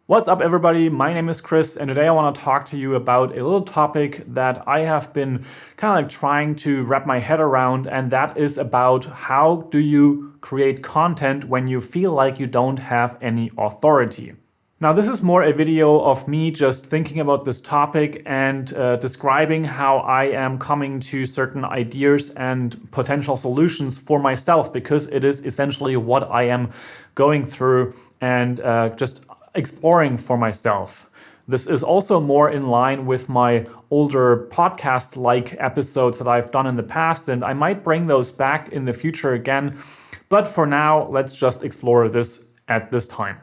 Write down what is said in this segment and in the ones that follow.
What's up everybody, my name is Chris and today I want to talk to you about a little topic that I have been kind of like trying to wrap my head around, and that is about how do you create content when you feel like you don't have any authority. Now this is more a video of me just thinking about this topic and describing how I am coming to certain ideas and potential solutions for myself, because it is essentially what I am going through and just exploring for myself. This is also more in line with my older podcast-like episodes that I've done in the past, and I might bring those back in the future again. But for now, let's just explore this at this time.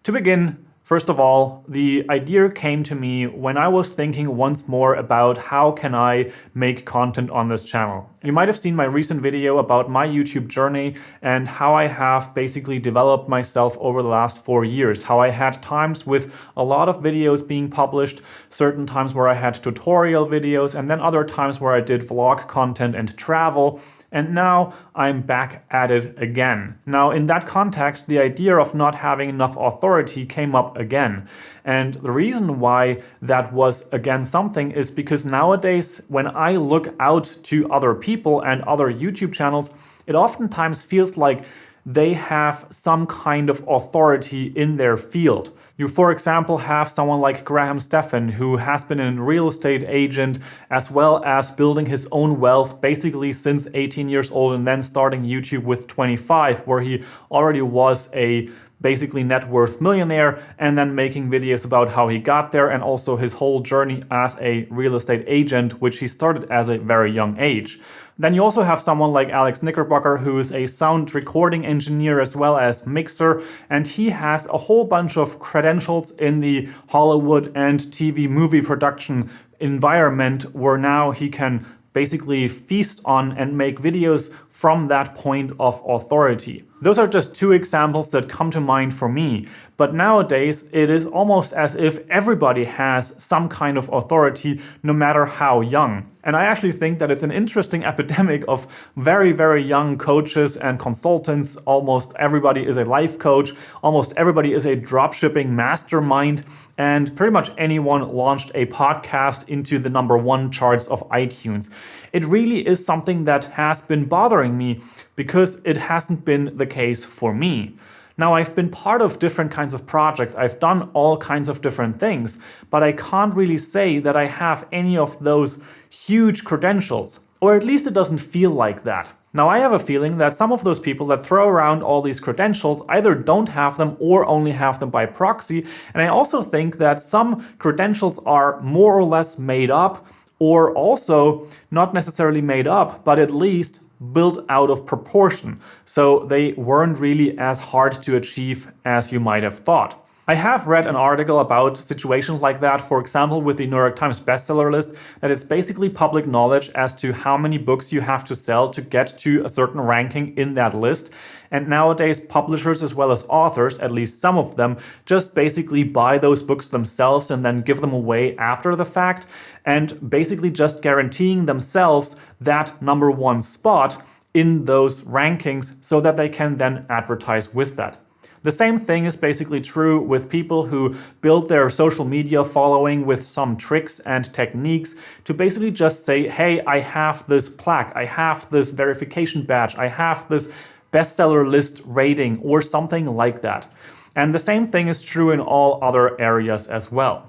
To begin, first of all, the idea came to me when I was thinking once more about how can I make content on this channel. You might have seen my recent video about my YouTube journey and how I have basically developed myself over the last 4 years. How I had times with a lot of videos being published, certain times where I had tutorial videos, and then other times where I did vlog content and travel. And now I'm back at it again. Now in that context, the idea of not having enough authority came up again. And the reason why that was again something is because nowadays when I look out to other people and other YouTube channels, it oftentimes feels like they have some kind of authority in their field. You, for example, have someone like Graham Stephan, who has been a real estate agent as well as building his own wealth basically since 18 years old, and then starting YouTube with 25, where he already was a basically net worth millionaire, and then making videos about how he got there and also his whole journey as a real estate agent, which he started as a very young age. Then you also have someone like Alex Knickerbocker, who is a sound recording engineer as well as mixer, and he has a whole bunch of credentials in the Hollywood and TV movie production environment, where now he can basically feast on and make videos from that point of authority. Those are just two examples that come to mind for me. But nowadays, it is almost as if everybody has some kind of authority, no matter how young. And I actually think that it's an interesting epidemic of very, very young coaches and consultants. Almost everybody is a life coach. Almost everybody is a dropshipping mastermind. And pretty much anyone launched a podcast into the #1 charts of iTunes. It really is something that has been bothering me because it hasn't been the case for me. Now, I've been part of different kinds of projects, I've done all kinds of different things, but I can't really say that I have any of those huge credentials, or at least it doesn't feel like that. Now, I have a feeling that some of those people that throw around all these credentials either don't have them or only have them by proxy, and I also think that some credentials are more or less made up, or also not necessarily made up, but at least built out of proportion. So they weren't really as hard to achieve as you might have thought. I have read an article about situations like that, for example, with the New York Times bestseller list, that it's basically public knowledge as to how many books you have to sell to get to a certain ranking in that list. And nowadays, publishers as well as authors, at least some of them, just basically buy those books themselves and then give them away after the fact, and basically just guaranteeing themselves that #1 spot in those rankings so that they can then advertise with that. The same thing is basically true with people who build their social media following with some tricks and techniques to basically just say, hey, I have this plaque, I have this verification badge, I have this bestseller list rating, or something like that. And the same thing is true in all other areas as well.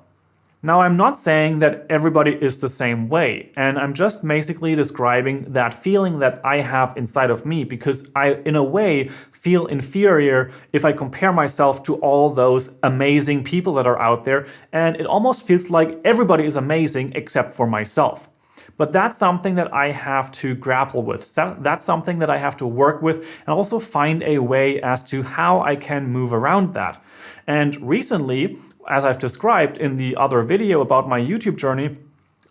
Now, I'm not saying that everybody is the same way, and I'm just basically describing that feeling that I have inside of me, because I, in a way, feel inferior if I compare myself to all those amazing people that are out there, and it almost feels like everybody is amazing except for myself. But that's something that I have to grapple with. So that's something that I have to work with and also find a way as to how I can move around that. And recently, as I've described in the other video about my YouTube journey,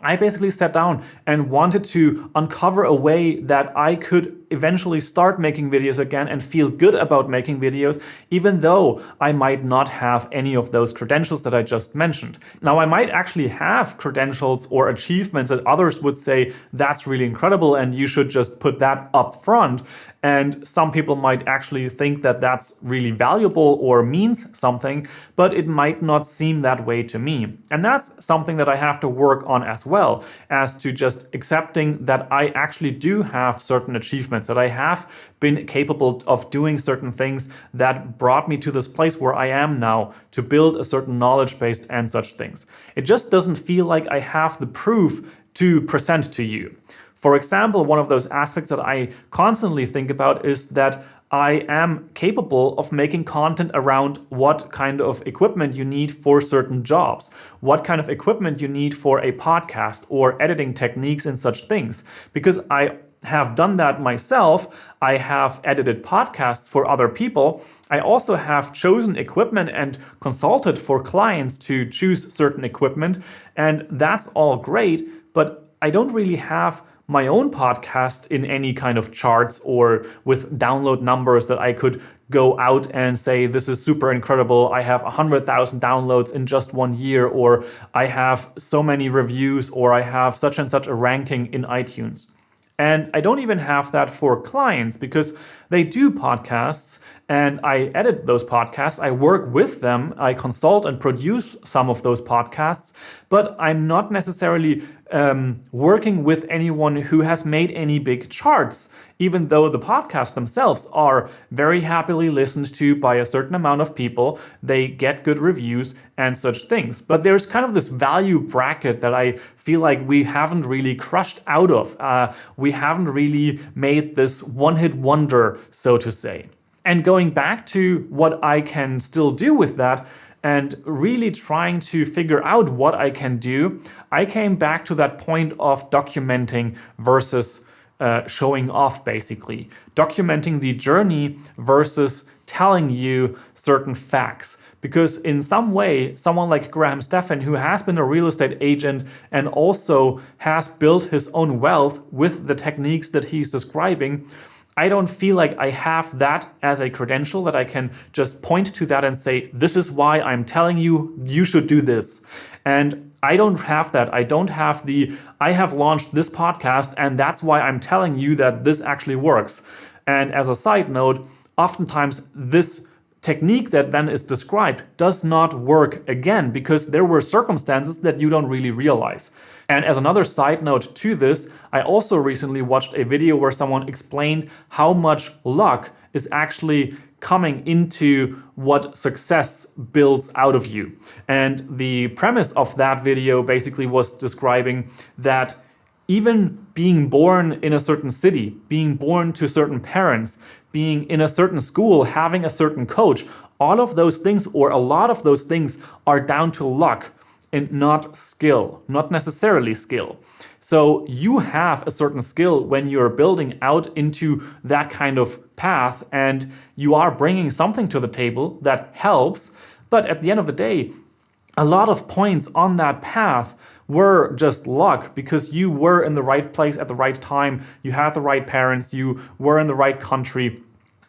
I basically sat down and wanted to uncover a way that I could eventually start making videos again and feel good about making videos, even though I might not have any of those credentials that I just mentioned. Now, I might actually have credentials or achievements that others would say that's really incredible and you should just put that up front. And some people might actually think that that's really valuable or means something, but it might not seem that way to me. And that's something that I have to work on as well, as to just accepting that I actually do have certain achievements, that I have been capable of doing certain things that brought me to this place where I am now, to build a certain knowledge base and such things. It just doesn't feel like I have the proof to present to you. For example, one of those aspects that I constantly think about is that I am capable of making content around what kind of equipment you need for certain jobs, what kind of equipment you need for a podcast or editing techniques and such things. Because I have done that myself. I have edited podcasts for other people. I also have chosen equipment and consulted for clients to choose certain equipment. And that's all great, but I don't really have my own podcast in any kind of charts or with download numbers that I could go out and say, this is super incredible. I have 100,000 downloads in just 1 year, or I have so many reviews, or I have such and such a ranking in iTunes. And I don't even have that for clients because they do podcasts and I edit those podcasts. I work with them. I consult and produce some of those podcasts, but I'm not necessarily working with anyone who has made any big charts, even though the podcasts themselves are very happily listened to by a certain amount of people. They get good reviews and such things. But there's kind of this value bracket that I feel like we haven't really crushed out of. We haven't really made this one-hit wonder, so to say. And going back to what I can still do with that, and really trying to figure out what I can do, I came back to that point of documenting versus showing off, basically. Documenting the journey versus telling you certain facts. Because in some way, someone like Graham Stephan, who has been a real estate agent and also has built his own wealth with the techniques that he's describing, I don't feel like I have that as a credential that I can just point to that and say, this is why I'm telling you, you should do this. And I don't have that. I don't have I have launched this podcast and that's why I'm telling you that this actually works. And as a side note, oftentimes this technique that then is described does not work again because there were circumstances that you don't really realize. And as another side note to this, I also recently watched a video where someone explained how much luck is actually coming into what success builds out of you. And the premise of that video basically was describing that even being born in a certain city, being born to certain parents, being in a certain school, having a certain coach, all of those things or a lot of those things are down to luck and not skill, not necessarily skill. So you have a certain skill when you're building out into that kind of path and you are bringing something to the table that helps. But at the end of the day, a lot of points on that path were just luck because you were in the right place at the right time. You had the right parents. You were in the right country.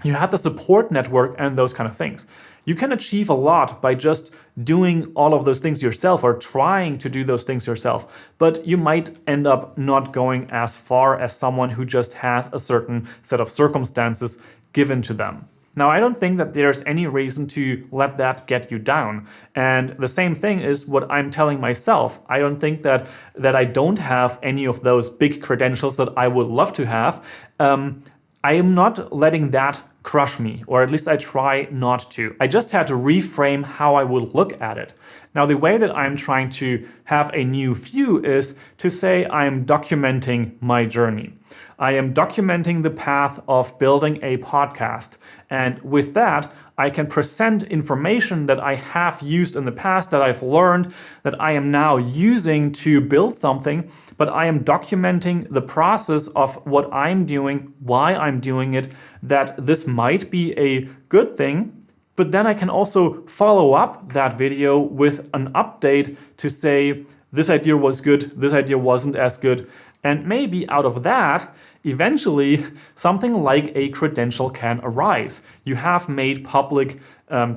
You had the support network and those kind of things. You can achieve a lot by just doing all of those things yourself or trying to do those things yourself, but you might end up not going as far as someone who just has a certain set of circumstances given to them. Now, I don't think that there's any reason to let that get you down. And the same thing is what I'm telling myself. I don't think that I don't have any of those big credentials that I would love to have. I am not letting that crush me, or at least I try not to. I just had to reframe how I would look at it. Now, the way that I'm trying to have a new view is to say I'm documenting my journey. I am documenting the path of building a podcast. And with that, I can present information that I have used in the past, that I've learned, that I am now using to build something, but I am documenting the process of what I'm doing, why I'm doing it, that this might be a good thing. But then I can also follow up that video with an update to say, this idea was good, this idea wasn't as good. And maybe out of that, eventually something like a credential can arise. You have made public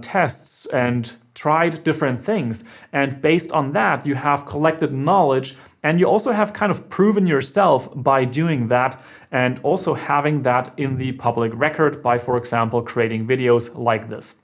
tests and tried different things. And based on that, you have collected knowledge, and you also have kind of proven yourself by doing that and also having that in the public record by, for example, creating videos like this.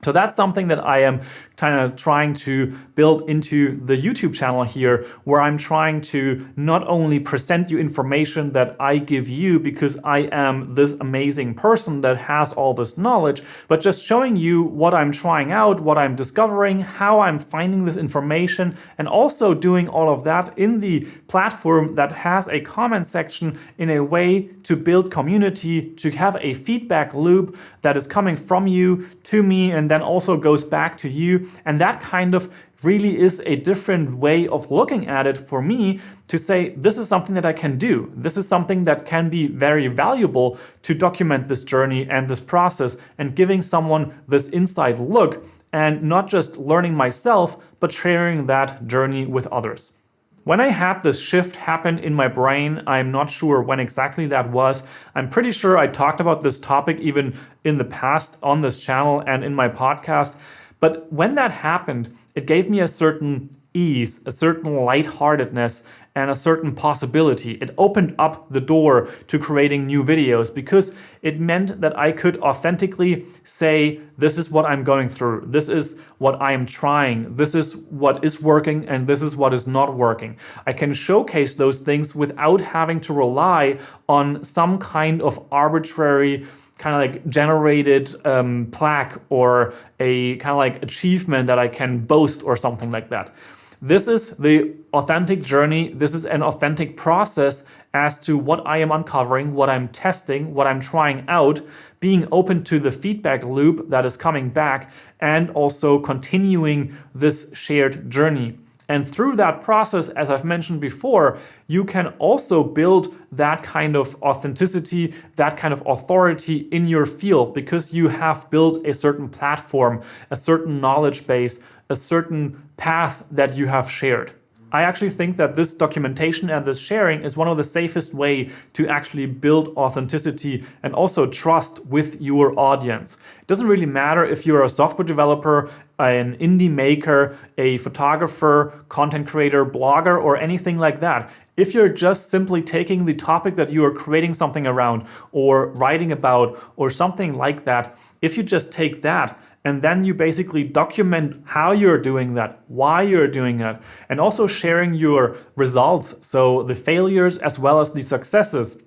So that's something that I am kind of trying to build into the YouTube channel here, where I'm trying to not only present you information that I give you because I am this amazing person that has all this knowledge, but just showing you what I'm trying out, what I'm discovering, how I'm finding this information, and also doing all of that in the platform that has a comment section in a way to build community, to have a feedback loop that is coming from you to me and then also goes back to you. And that kind of really is a different way of looking at it for me, to say this is something that I can do. This is something that can be very valuable to document this journey and this process, and giving someone this inside look and not just learning myself, but sharing that journey with others. When I had this shift happen in my brain, I'm not sure when exactly that was. I'm pretty sure I talked about this topic even in the past on this channel and in my podcast. But when that happened, it gave me a certain ease, a certain lightheartedness, and a certain possibility. It opened up the door to creating new videos because it meant that I could authentically say, this is what I'm going through, this is what I am trying, this is what is working, and this is what is not working. I can showcase those things without having to rely on some kind of arbitrary kind of like generated plaque or a kind of like achievement that I can boast or something like that. This is the authentic journey. This is an authentic process as to what I am uncovering, what I'm testing, what I'm trying out, being open to the feedback loop that is coming back, and also continuing this shared journey. And through that process, as I've mentioned before, you can also build that kind of authenticity, that kind of authority in your field, because you have built a certain platform, a certain knowledge base, a certain path that you have shared. I actually think that this documentation and this sharing is one of the safest way to actually build authenticity and also trust with your audience. It doesn't really matter if you're a software developer, an indie maker, a photographer, content creator, blogger, or anything like that. If you're just simply taking the topic that you are creating something around or writing about or something like that, if you just take that and then you basically document how you're doing that, why you're doing that, and also sharing your results, so the failures as well as the successes.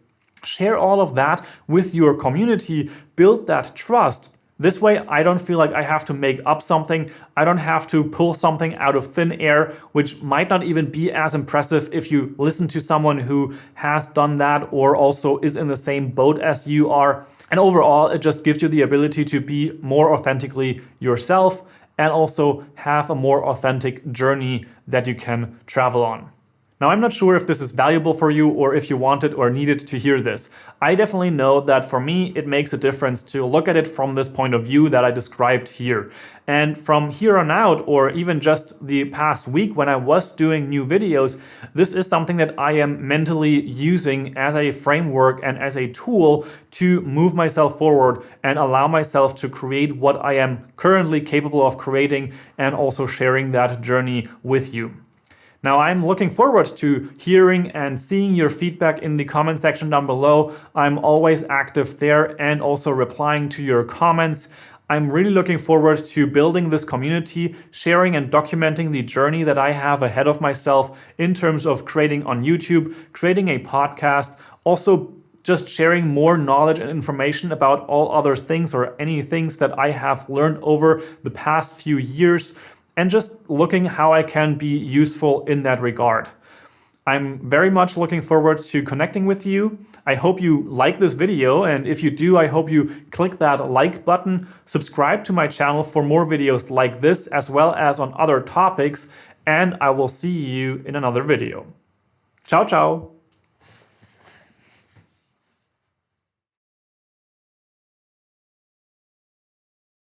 Share all of that with your community, build that trust. This way, I don't feel like I have to make up something. I don't have to pull something out of thin air, which might not even be as impressive if you listen to someone who has done that or also is in the same boat as you are. And overall, it just gives you the ability to be more authentically yourself and also have a more authentic journey that you can travel on. Now, I'm not sure if this is valuable for you or if you wanted or needed to hear this. I definitely know that for me, it makes a difference to look at it from this point of view that I described here. And from here on out, or even just the past week when I was doing new videos, this is something that I am mentally using as a framework and as a tool to move myself forward and allow myself to create what I am currently capable of creating, and also sharing that journey with you. Now, I'm looking forward to hearing and seeing your feedback in the comment section down below. I'm always active there and also replying to your comments. I'm really looking forward to building this community, sharing and documenting the journey that I have ahead of myself in terms of creating on YouTube, creating a podcast, also just sharing more knowledge and information about all other things or any things that I have learned over the past few years, and just looking how I can be useful in that regard. I'm very much looking forward to connecting with you. I hope you like this video, and if you do, I hope you click that like button, subscribe to my channel for more videos like this, as well as on other topics, and I will see you in another video. Ciao, ciao!